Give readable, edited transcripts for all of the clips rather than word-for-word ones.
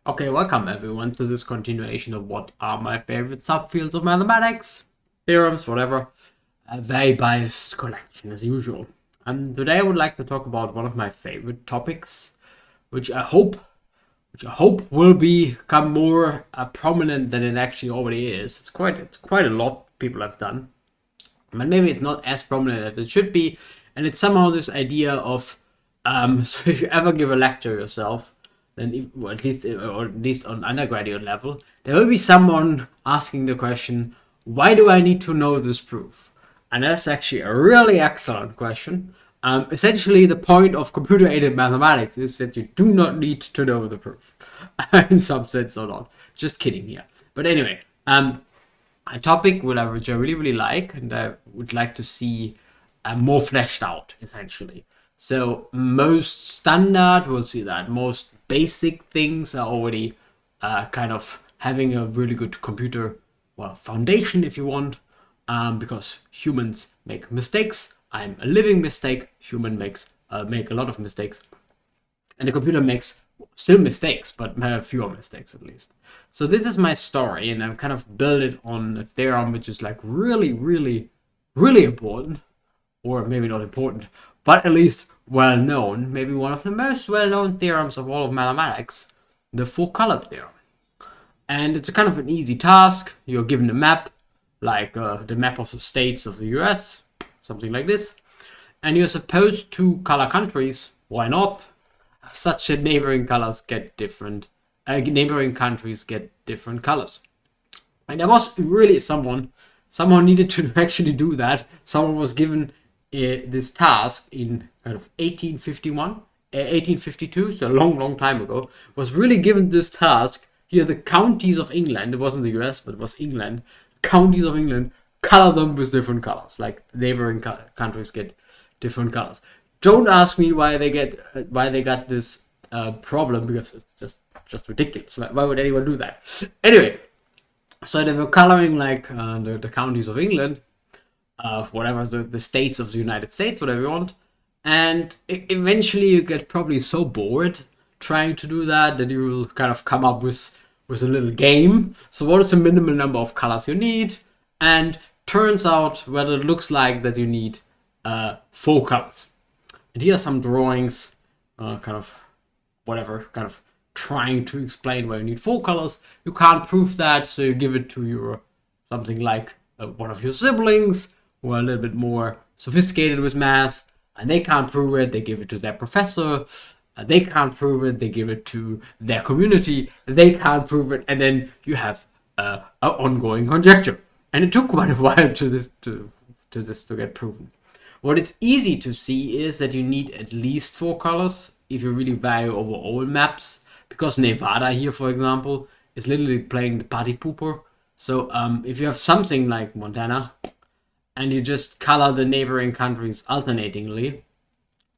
Okay, welcome everyone to this continuation of what are my favorite subfields of mathematics, theorems, whatever. A very biased collection as usual. And today I would like to talk about one of my favorite topics, which I hope will become more prominent than it actually already is. It's quite a lot people have done, but maybe it's not as prominent as it should be. And it's somehow this idea of so if you ever give a lecture yourself, then well, at least on undergraduate level, there will be someone asking the question, why do I need to know this proof? And that's actually a really excellent question. Essentially, the point of computer-aided mathematics is that you do not need to know the proof, in some sense or not. Just kidding here. But anyway, a topic which I really like, and I would like to see more fleshed out, essentially. So most standard, we'll see that most basic things are already kind of having a really good computer, well, foundation if you want, because humans make mistakes. I'm a living mistake. Human make a lot of mistakes, and the computer makes still mistakes, but fewer mistakes at least. So this is my story, and I've kind of built it on a theorem which is like really important, or maybe not important, but at least well known, maybe one of the most well known theorems of all of mathematics, the four-color theorem. And it's a kind of an easy task. You're given a map, like the map of the states of the US, something like this, and you're supposed to color countries. Why not? Such that neighboring colors get different. Neighboring countries get different colors. And there was really someone needed to actually do that. Someone was given this task in kind of 1852, so a long time ago, was really given this task. Here, the counties of England, it wasn't the US, but it was England, counties of England, color them with different colors, like the neighboring countries get different colors. Don't ask me why they got this problem, because it's just ridiculous. Why would anyone do that? Anyway, so they were coloring like the counties of England, whatever the states of the United States, whatever you want, and eventually you get probably so bored trying to do that you will kind of come up with a little game. So what is the minimal number of colors you need? And turns out, well, it looks like that you need 4 colors. And here are some drawings, kind of whatever, kind of trying to explain why you need 4 colors. You can't prove that, so you give it to your something like one of your siblings who are a little bit more sophisticated with math, and they can't prove it. They give it to their professor. They can't prove it. They give it to their community. They can't prove it, and then you have an ongoing conjecture. And it took quite a while to this to get proven. What it's easy to see is that you need at least 4 colors if you really value over all maps, because Nevada here, for example, is literally playing the party pooper. So if you have something like Montana, and you just color the neighboring countries alternatingly,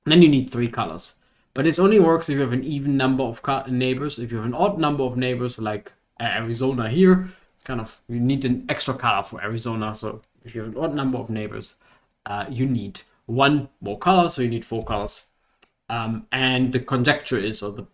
then you need 3 colors. But this only works if you have an even number of neighbors. If you have an odd number of neighbors, like Arizona here, it's kind of, you need an extra color for Arizona. So if you have an odd number of neighbors, you need 1 more color, so you need 4 colors. And the conjecture is, or the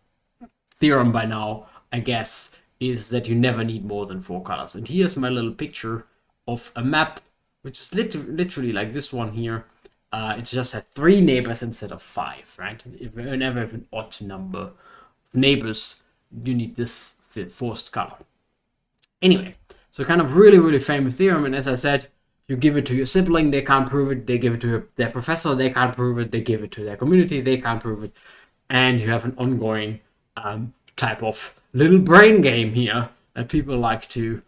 theorem by now, I guess, is that you never need more than 4 colors. And here's my little picture of a map, which is literally like this one here. It just had 3 neighbors instead of 5, right? Whenever you have an odd number of neighbors, you need this forced color. Anyway, so kind of really famous theorem, and as I said, you give it to your sibling, they can't prove it. They give it to their professor, they can't prove it. They give it to their community, they can't prove it. And you have an ongoing type of little brain game here that people like to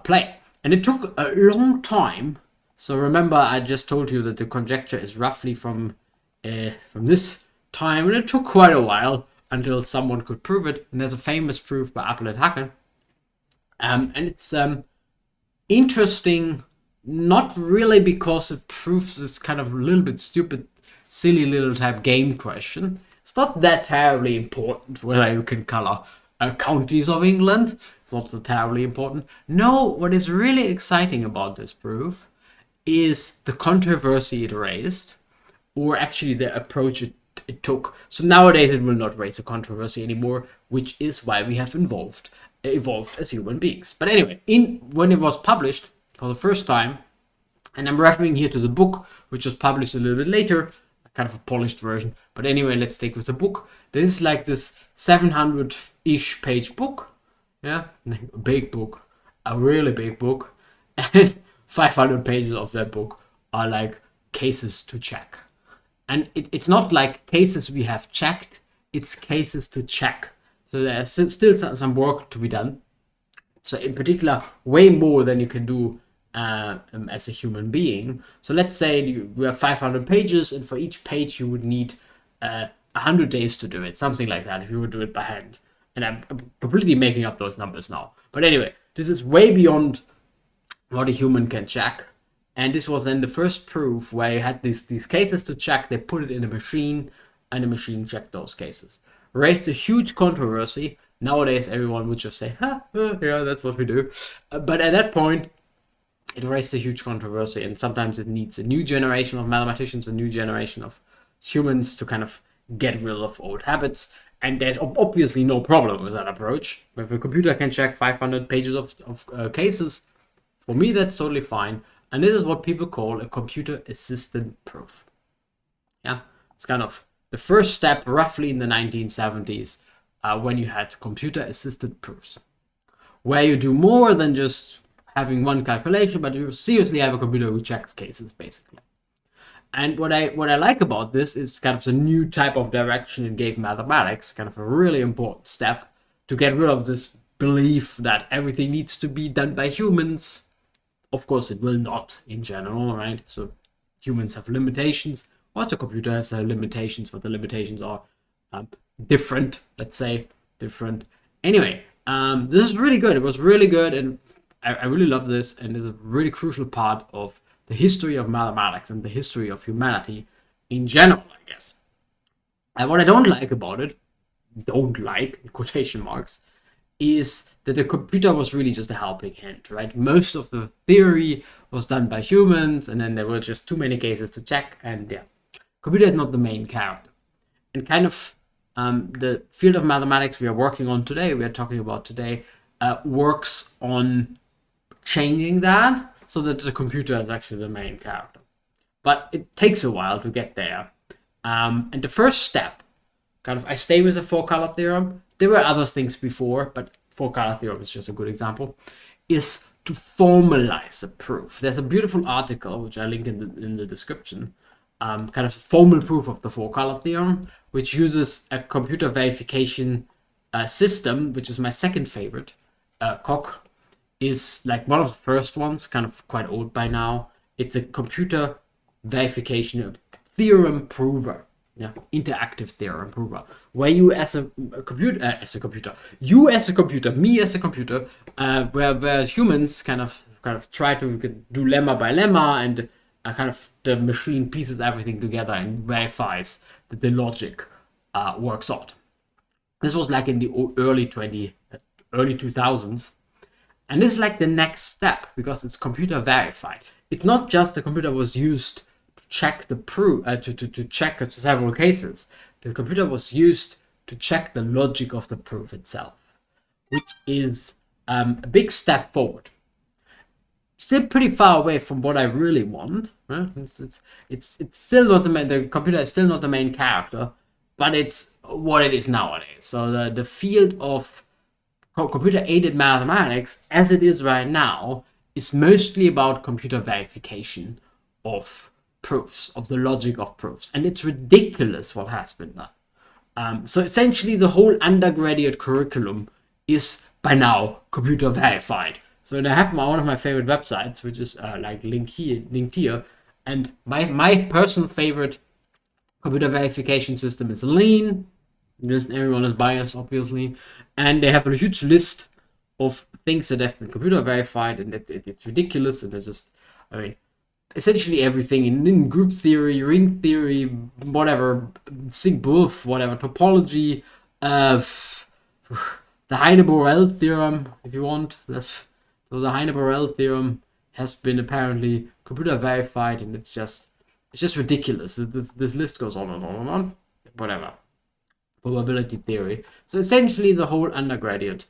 play. And it took a long time. So remember, I just told you that the conjecture is roughly from this time, and it took quite a while until someone could prove it. And there's a famous proof by Appel and Hacken. And it's interesting, not really because it proves this kind of a little bit stupid, silly little type game question. It's not that terribly important whether you can color counties of England. It's not that terribly important. No, what is really exciting about this proof is the controversy it raised, or actually the approach it it took. So nowadays it will not raise a controversy anymore, which is why we have evolved as human beings. But anyway, when it was published for the first time, and I'm referring here to the book, which was published a little bit later, kind of a polished version. But anyway, let's take with the book. This is like this 700-ish page book. Yeah, a big book, a really big book. And 500 pages of that book are like cases to check. And it's not like cases we have checked, it's cases to check. So there's still some work to be done. So in particular, way more than you can do as a human being. So let's say you have 500 pages, and for each page you would need 100 days to do it, something like that, if you would do it by hand. And I'm completely making up those numbers now. But anyway, this is way beyond what a human can check. And this was then the first proof where you had these cases to check. They put it in a machine, and the machine checked those cases. Raised a huge controversy. Nowadays, everyone would just say, yeah, that's what we do. But at that point, it raised a huge controversy, and sometimes it needs a new generation of mathematicians, a new generation of humans to kind of get rid of old habits. And there's obviously no problem with that approach. If a computer can check 500 pages of cases, for me, that's totally fine. And this is what people call a computer-assisted proof. Yeah, it's kind of the first step, roughly in the 1970s, when you had computer-assisted proofs, where you do more than just having one calculation, but you seriously have a computer who checks cases, basically. And what I like about this is kind of the new type of direction it gave mathematics, kind of a really important step to get rid of this belief that everything needs to be done by humans. Of course, it will not in general, right? So humans have limitations. Also, computer has limitations, but the limitations are different, let's say, different. Anyway, this is really good. It was really good, and I really love this, and it's a really crucial part of the history of mathematics and the history of humanity in general, I guess. And what I don't like about it, in quotation marks, is that the computer was really just a helping hand, right? Most of the theory was done by humans, and then there were just too many cases to check, and yeah, computer is not the main character. And kind of the field of mathematics we are working on today, we are talking about today, works on changing that so that the computer is actually the main character. But it takes a while to get there. And the first step, kind of, I stay with the four-color theorem. There were other things before, but four-color theorem is just a good example, is to formalize a proof. There's a beautiful article, which I link in the description, kind of formal proof of the four-color theorem, which uses a computer verification system, which is my second favorite. COC is like one of the first ones, kind of quite old by now. It's a computer verification theorem prover. Yeah, interactive theorem prover, where you as a computer, you as a computer, me as a computer, where humans kind of try to do lemma by lemma, and kind of the machine pieces everything together and verifies that the logic works out. This was like in the early 2000s, and this is like the next step because it's computer verified. It's not just the computer was used check the proof to check several cases. The computer was used to check the logic of the proof itself, which is a big step forward. Still pretty far away from what I really want. Right? It's still not the computer is still not the main character, but it's what it is nowadays. So the field of computer-aided mathematics, as it is right now, is mostly about computer verification of proofs, of the logic of proofs, and it's ridiculous what has been done. So essentially the whole undergraduate curriculum is by now computer verified. So I have one of my favorite websites, which is like linked here, and my personal favorite computer verification system is Lean. Just everyone is biased, obviously, and they have a huge list of things that have been computer verified, and it's ridiculous, and it's just, I mean, essentially everything in group theory, ring theory, whatever, Sig-Bulf, whatever, topology, the Heine-Borel theorem, if you want. So the Heine-Borel theorem has been apparently computer verified, and it's just ridiculous. This list goes on and on and on. whatever, probability theory. So essentially the whole undergraduate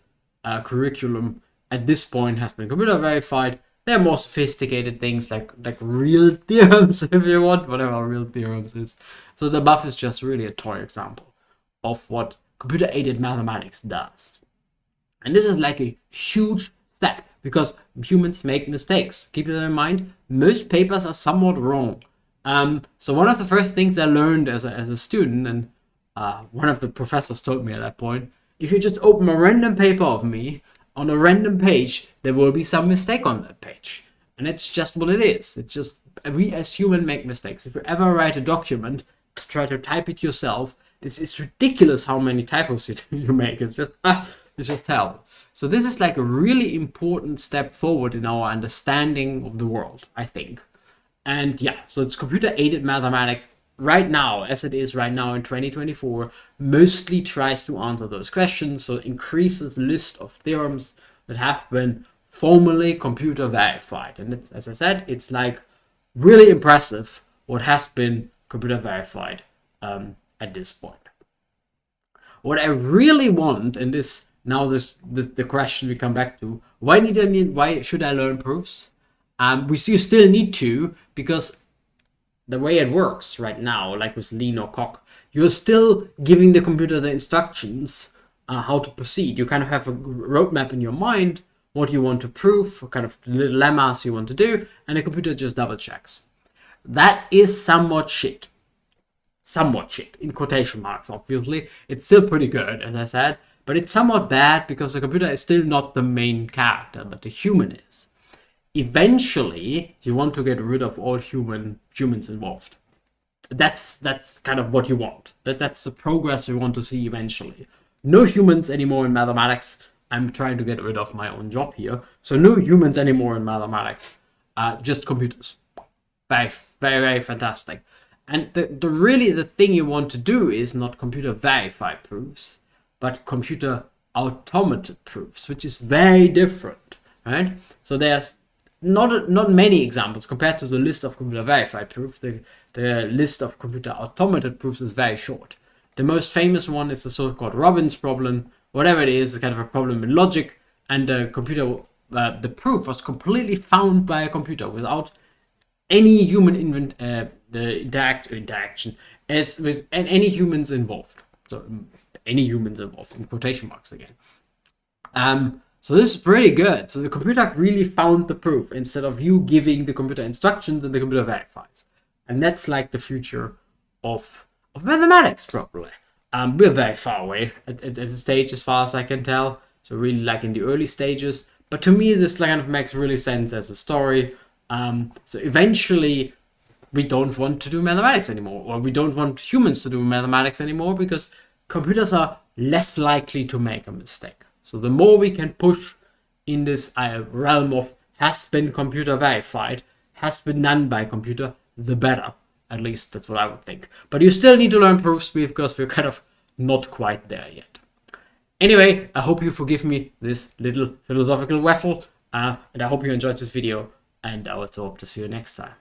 curriculum at this point has been computer verified. There are more sophisticated things like real theorems, if you want, whatever real theorems is. So the above is just really a toy example of what computer-aided mathematics does. And this is like a huge step because humans make mistakes. Keep it in mind, most papers are somewhat wrong. So one of the first things I learned as a student, and one of the professors told me at that point, if you just open a random paper of me on a random page, there will be some mistake on that page. And it's just what it is. It's just, we as humans make mistakes. If you ever write a document, to try to type it yourself, it's ridiculous how many typos you make. It's just terrible. So this is like a really important step forward in our understanding of the world, I think. And yeah, so it's computer-aided mathematics right now, as it is right now in 2024, mostly tries to answer those questions. So it increases the list of theorems that have been formally computer verified. And it's, as I said, it's like really impressive what has been computer verified at this point. What I really want, and this now the question we come back to, why should I learn proofs? We still need to, because the way it works right now, like with Lean or Coq, you're still giving the computer the instructions how to proceed. You kind of have a roadmap in your mind, what you want to prove, what kind of little lemmas you want to do, and the computer just double checks. That is somewhat shit. Somewhat shit, in quotation marks, obviously. It's still pretty good, as I said, but it's somewhat bad because the computer is still not the main character, but the human is. Eventually, you want to get rid of all humans involved. That's kind of what you want. That's the progress we want to see eventually. No humans anymore in mathematics. I'm trying to get rid of my own job here. So no humans anymore in mathematics. Just computers. Very, very, very fantastic. And the thing you want to do is not computer verified proofs, but computer automated proofs, which is very different, right? So there's not many examples compared to the list of computer verified proofs. The list of computer automated proofs is very short. The most famous one is the so-called Robbins problem. Whatever it is, it's kind of a problem in logic, and the proof was completely found by a computer without any human interaction as with any humans involved. So any humans involved in quotation marks again. So this is pretty good. So the computer really found the proof instead of you giving the computer instructions and the computer verifies. And that's like the future of mathematics, probably. We're very far away at a stage as far as I can tell. So really like in the early stages. But to me, this kind of makes really sense as a story. So eventually, we don't want to do mathematics anymore, or we don't want humans to do mathematics anymore because computers are less likely to make a mistake. So the more we can push in this realm of has been computer verified, has been done by computer, the better. At least that's what I would think. But you still need to learn proofs because we're kind of not quite there yet. Anyway, I hope you forgive me this little philosophical waffle, and I hope you enjoyed this video, and I also hope to see you next time.